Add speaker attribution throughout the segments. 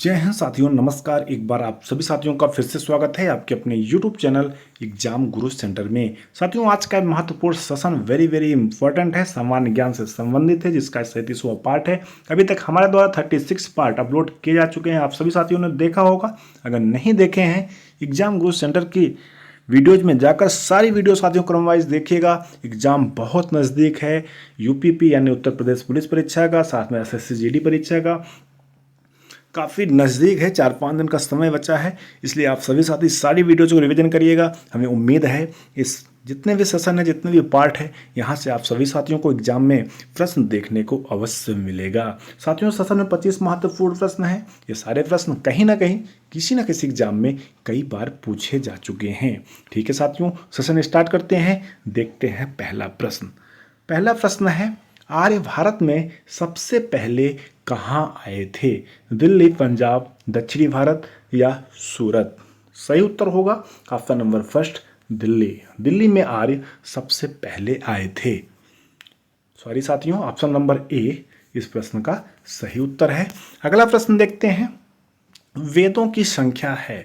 Speaker 1: जय हिंद साथियों, नमस्कार। एक बार आप सभी साथियों का फिर से स्वागत है आपके अपने YouTube चैनल एग्जाम गुरु सेंटर में। साथियों, आज का महत्वपूर्ण सेशन वेरी इंपॉर्टेंट है, सामान्य ज्ञान से संबंधित है, जिसका 37वां पार्ट है। अभी तक हमारे द्वारा 36 पार्ट अपलोड किए जा चुके हैं, आप सभी साथियों ने देखा होगा। अगर नहीं देखे हैं, एग्जाम गुरु सेंटर की वीडियोज में जाकर सारी वीडियो साथियों क्रम वाइज देखिएगा। एग्जाम बहुत नज़दीक है, यूपीपी यानी उत्तर प्रदेश पुलिस परीक्षा का, साथ में एसएससी जीडी परीक्षा का काफ़ी नज़दीक है। 4-5 दिन का समय बचा है, इसलिए आप सभी साथी सारी वीडियोज़ को रिवीजन करिएगा। हमें उम्मीद है इस जितने भी सेशन है, जितने भी पार्ट है, यहाँ से आप सभी साथियों को एग्जाम में प्रश्न देखने को अवश्य मिलेगा। साथियों, सेशन में 25 महत्वपूर्ण प्रश्न हैं। ये सारे प्रश्न कहीं ना कहीं किसी न किसी एग्जाम में कई बार पूछे जा चुके हैं। ठीक है साथियों, सेशन स्टार्ट करते हैं। देखते हैं पहला प्रश्न। पहला प्रश्न है, आर्य भारत में सबसे पहले कहाँ आए थे? दिल्ली, पंजाब, दक्षिणी भारत या सूरत? सही उत्तर होगा option number first, Delhi. Delhi में आर्य सबसे पहले आए थे। सॉरी साथियों, ऑप्शन नंबर ए इस प्रश्न का सही उत्तर है। अगला प्रश्न देखते हैं। वेदों की संख्या है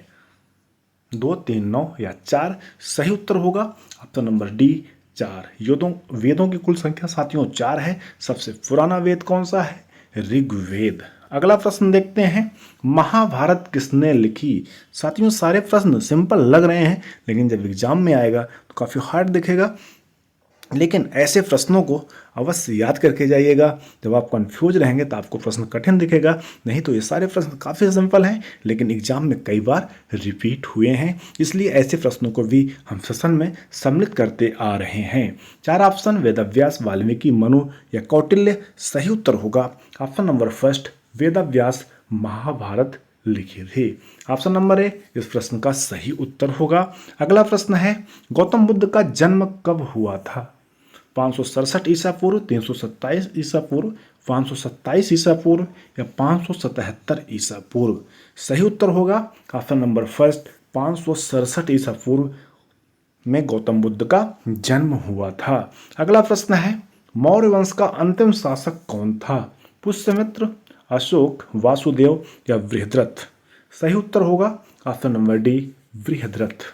Speaker 1: 2, 3, 9 या 4? सही उत्तर होगा ऑप्शन नंबर डी 4। वेदों की कुल संख्या साथियों 4 है। सबसे पुराना वेद कौन सा है? ऋग्वेद। अगला प्रश्न देखते हैं। महाभारत किसने लिखी? साथियों, सारे प्रश्न सिंपल लग रहे हैं, लेकिन जब एग्जाम में आएगा तो काफ़ी हार्ड दिखेगा। लेकिन ऐसे प्रश्नों को अवश्य याद करके जाइएगा। जब आप कंफ्यूज रहेंगे तो आपको प्रश्न कठिन दिखेगा, नहीं तो ये सारे प्रश्न काफ़ी सिंपल हैं, लेकिन एग्जाम में कई बार रिपीट हुए हैं, इसलिए ऐसे प्रश्नों को भी हम सेशन में सम्मिलित करते आ रहे हैं। 4 ऑप्शन वेदव्यास, वाल्मीकि, मनु या कौटिल्य। सही उत्तर होगा option number first, Vedvyas Mahabharat लिखे थे। ऑप्शन नंबर ए इस प्रश्न का सही उत्तर होगा। अगला प्रश्न है, गौतम बुद्ध का जन्म कब हुआ था? 567 ईसा पूर्व, 327 ईसा पूर्व, 527 ईसा पूर्व या 577 ईसा पूर्व? सही उत्तर होगा ऑप्शन नंबर फर्स्ट, 567 ईसा पूर्व में गौतम बुद्ध का जन्म हुआ था। अगला प्रश्न है, मौर्य वंश का अंतिम शासक कौन था? पुष्यमित्र, अशोक, वासुदेव या बृहद्रथ? सही उत्तर होगा ऑप्शन नंबर डी बृहद्रथ।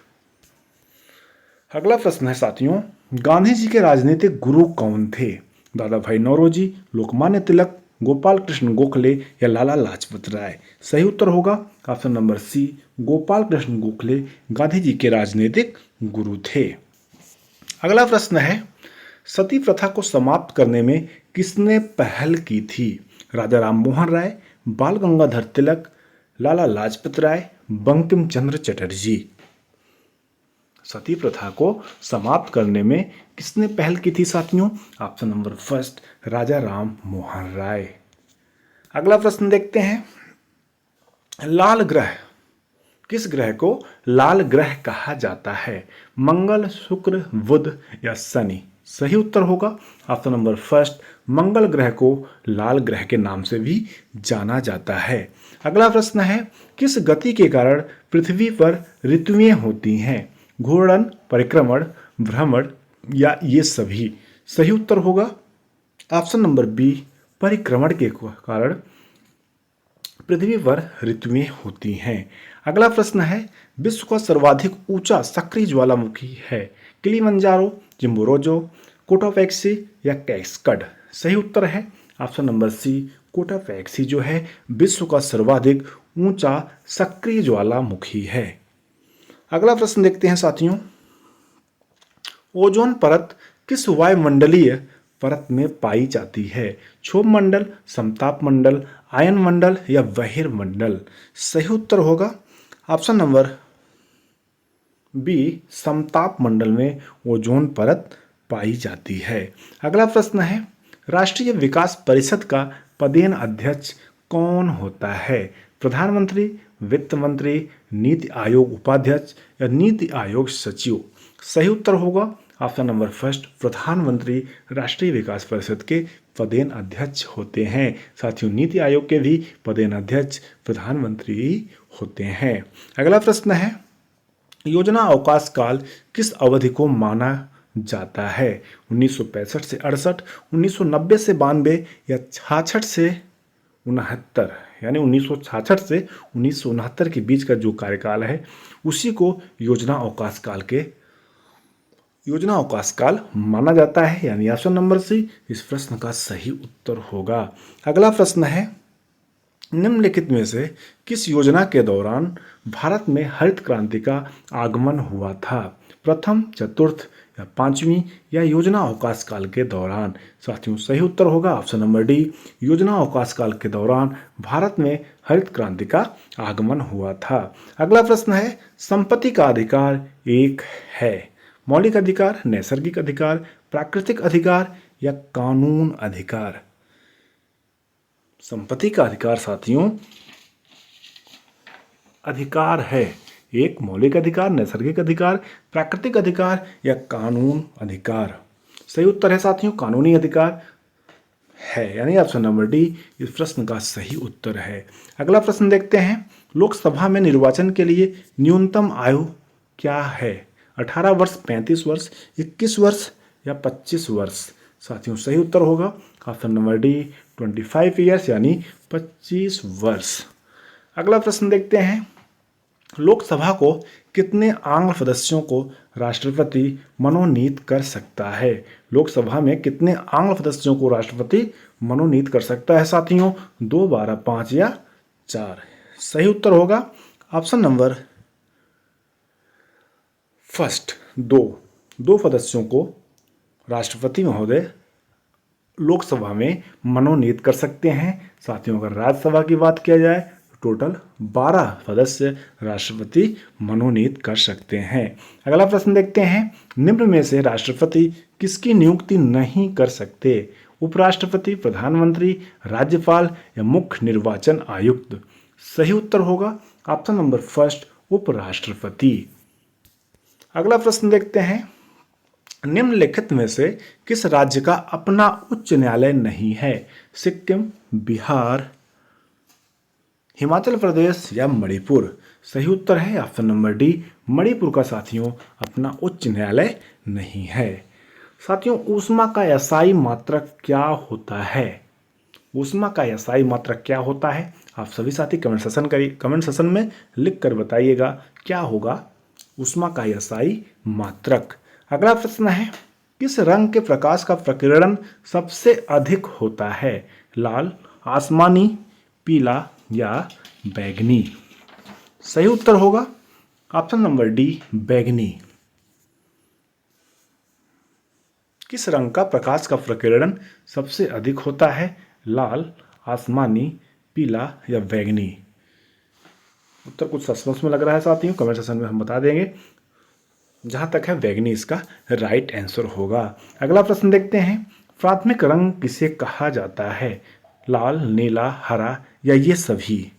Speaker 1: अगला प्रश्न है साथियों, गांधी जी के राजनीतिक गुरु कौन थे? दादा भाई नौरोजी, लोकमान्य तिलक, गोपाल कृष्ण गोखले या लाला लाजपत राय? सही उत्तर होगा option number C, Gopal Krishna Gokhale Gandhi ji के राजनीतिक गुरु थे। अगला प्रश्न है, सती प्रथा को समाप्त करने में किसने पहल की थी? राजा राम मोहन राय, बाल गंगाधर तिलक, लाला लाजपत राय, बंकिम चंद्र चटर्जी? सती प्रथा को समाप्त करने में किसने पहल की थी साथियों? ऑप्शन नंबर फर्स्ट, राजा राम मोहन राय। अगला प्रश्न देखते हैं। लाल ग्रह, किस ग्रह को लाल ग्रह कहा जाता है? मंगल, शुक्र, बुध या शनि? सही उत्तर होगा ऑप्शन नंबर फर्स्ट, मंगल ग्रह को लाल ग्रह के नाम से भी जाना जाता है। अगला प्रश्न है, किस गति के कारण पृथ्वी पर ऋतुएं होती हैं? घूर्णन, परिक्रमण, भ्रमण या ये सभी? सही उत्तर होगा ऑप्शन नंबर बी, परिक्रमण के कारण पृथ्वी पर ऋतुएं होती हैं। अगला प्रश्न है, विश्व का सर्वाधिक ऊंचा सक्रिय ज्वालामुखी है? किलिमंजारो, चिम्बोरोजो, कोटापेक्सी या कैस्कड? सही उत्तर है ऑप्शन नंबर सी, कोटापेक्सी जो है विश्व का सर्वाधिक ऊंचा सक्रिय ज्वालामुखी है। अगला प्रश्न देखते हैं साथियों। ओजोन परत किस वायुमंडलीय परत में पाई जाती है? क्षोभ मंडल, समताप मंडल, आयन मंडल या बहिर्मंडल? सही उत्तर होगा ऑप्शन नंबर बी, समताप मंडल में ओजोन परत पाई जाती है। अगला प्रश्न है, राष्ट्रीय विकास परिषद का पदेन अध्यक्ष कौन होता है? प्रधानमंत्री, वित्त मंत्री, नीति आयोग उपाध्यक्ष या नीति आयोग सचिव? सही उत्तर होगा ऑप्शन नंबर फर्स्ट, प्रधानमंत्री राष्ट्रीय विकास परिषद के पदेन अध्यक्ष होते हैं। साथियों, नीति आयोग के भी पदेन अध्यक्ष प्रधानमंत्री होते हैं। अगला प्रश्न है, योजना अवकाश काल किस अवधि को माना जाता है? 1965 से 68, 1990 से 92 या 66 से 69? यानी 1966 से 1969 के बीच का जो कार्यकाल है उसी को योजना अवकाश काल माना जाता है, यानी ऑप्शन नंबर सी इस प्रश्न का सही उत्तर होगा। अगला प्रश्न है, निम्नलिखित में से किस योजना के दौरान भारत में हरित क्रांति का आगमन हुआ था? प्रथम, चतुर्थ या पांचवी या योजना अवकाश काल के दौरान? साथियों सही उत्तर होगा ऑप्शन नंबर डी, योजना अवकाश काल के दौरान भारत में हरित क्रांति का आगमन हुआ था। अगला प्रश्न है, संपत्ति का अधिकार एक है? मौलिक अधिकार, नैसर्गिक अधिकार, प्राकृतिक अधिकार या कानून अधिकार? संपत्ति का अधिकार साथियों अधिकार है, एक मौलिक अधिकार, नैसर्गिक अधिकार, प्राकृतिक अधिकार या कानून अधिकार? सही उत्तर है साथियों कानूनी अधिकार है, यानी ऑप्शन नंबर डी इस प्रश्न का सही उत्तर है। अगला प्रश्न देखते हैं, लोकसभा में निर्वाचन के लिए न्यूनतम आयु क्या है? 18 वर्ष, 35 वर्ष, 21 वर्ष या 25 वर्ष? साथियों सही उत्तर होगा ऑप्शन नंबर डी 25 ईयर्स यानी 25 वर्ष। अगला प्रश्न देखते हैं, लोकसभा को कितने आंग्ल सदस्यों को राष्ट्रपति मनोनीत कर सकता है? लोकसभा में कितने आंग्ल सदस्यों को राष्ट्रपति मनोनीत कर सकता है? साथियों 2, 12, 5 या 4? सही उत्तर होगा ऑप्शन नंबर फर्स्ट, दो सदस्यों को राष्ट्रपति महोदय लोकसभा में मनोनीत कर सकते हैं। साथियों अगर राज्यसभा की बात किया जाए तो टोटल 12 सदस्य राष्ट्रपति मनोनीत कर सकते हैं। अगला प्रश्न देखते हैं, निम्न में से राष्ट्रपति किसकी नियुक्ति नहीं कर सकते? उपराष्ट्रपति, प्रधानमंत्री, राज्यपाल या मुख्य निर्वाचन आयुक्त? सही उत्तर होगा ऑप्शन नंबर फर्स्ट, उपराष्ट्रपति। अगला प्रश्न देखते हैं, निम्नलिखित में से किस राज्य का अपना उच्च न्यायालय नहीं है? सिक्किम, बिहार, हिमाचल प्रदेश या मणिपुर? सही उत्तर है ऑप्शन नंबर डी, मणिपुर का साथियों अपना उच्च न्यायालय नहीं है। साथियों ऊष्मा का एसआई मात्रक क्या होता है? ऊष्मा का एसआई मात्रक क्या होता है? आप सभी साथी कमेंट सेशन में लिख कर बताइएगा क्या होगा ऊष्मा का एसआई मात्रक। अगला प्रश्न है, किस रंग के प्रकाश का प्रकीर्णन सबसे अधिक होता है? लाल, आसमानी, पीला या बैंगनी? सही उत्तर होगा ऑप्शन नंबर डी, बैंगनी। किस रंग का प्रकाश का प्रकीर्णन सबसे अधिक होता है? लाल, आसमानी, पीला या बैंगनी? उत्तर कुछ सस्पेंस में लग रहा है साथियों, कमेंट सेक्शन में हम बता देंगे। जहां तक है बैंगनी इसका राइट आंसर होगा। अगला प्रश्न देखते हैं, प्राथमिक रंग किसे कहा जाता है? लाल, नीला, हरा या ये सभी?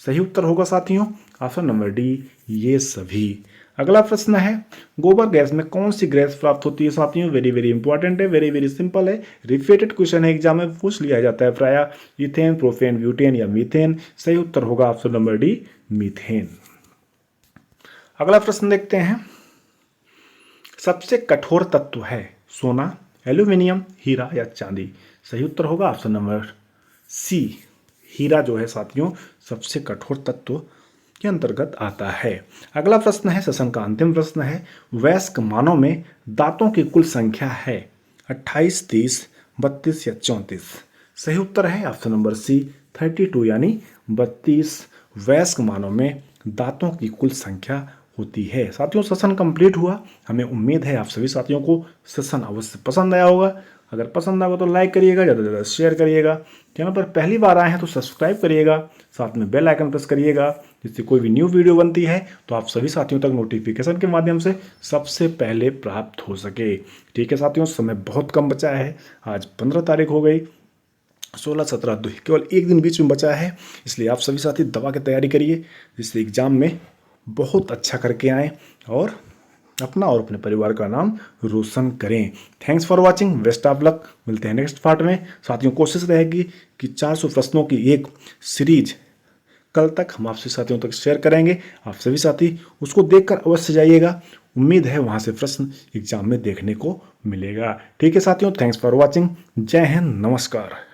Speaker 1: सही उत्तर होगा साथियों ऑप्शन नंबर डी, ये सभी। अगला प्रश्न है, गोबर गैस में कौन सी गैस प्राप्त होती है? साथियों वेरी वेरी इंपॉर्टेंट है, वेरी वेरी सिंपल है, रिपीटेड क्वेश्चन है, एग्जाम में पूछ लिया जाता है प्राय। इथेन, प्रोपेन, ब्यूटेन या मीथेन? सही उत्तर होगा ऑप्शन नंबर डी, मीथेन। अगला प्रश्न देखते हैं, सबसे कठोर तत्व है? सोना, एल्यूमिनियम, हीरा या चांदी? सही उत्तर होगा ऑप्शन नंबर सी, हीरा जो है साथियों सबसे कठोर तत्व के अंतर्गत आता है। अगला प्रश्न है, सेशन का अंतिम प्रश्न है, वयस्क मानव में दांतों की कुल संख्या है? 28, 30, 32 या 34? सही उत्तर है ऑप्शन नंबर सी, 32 यानी 32 वयस्क मानव में दांतों की कुल संख्या होती है। साथियों सेशन कंप्लीट हुआ, हमें उम्मीद है आप सभी साथियों को सेशन अवश्य पसंद आया होगा। अगर पसंद आएगा तो लाइक करिएगा, ज़्यादा से ज़्यादा शेयर करिएगा, चैनल पर पहली बार आए हैं तो सब्सक्राइब करिएगा, साथ में बेल आइकन प्रेस करिएगा, जिससे कोई भी न्यू वीडियो बनती है तो आप सभी साथियों तक नोटिफिकेशन के माध्यम से सबसे पहले प्राप्त हो सके। ठीक है साथियों, समय बहुत कम बचा है, आज 15 तारीख हो गई, 16, 17 केवल एक दिन बीच में बचा है, इसलिए आप सभी साथी दवा की तैयारी करिए जिससे एग्जाम में बहुत अच्छा करके आएँ और अपना और अपने परिवार का नाम रोशन करें। Thanks for watching, best of luck, मिलते हैं नेक्स्ट पार्ट में। साथियों कोशिश रहेगी कि 400 प्रश्नों की एक सीरीज कल तक हम आपसे साथियों तक शेयर करेंगे, आप सभी साथी उसको देखकर अवश्य जाइएगा, उम्मीद है वहाँ से प्रश्न एग्जाम में देखने को मिलेगा। ठीक है साथियों, थैंक्स फॉर वॉचिंग, जय हिंद, नमस्कार।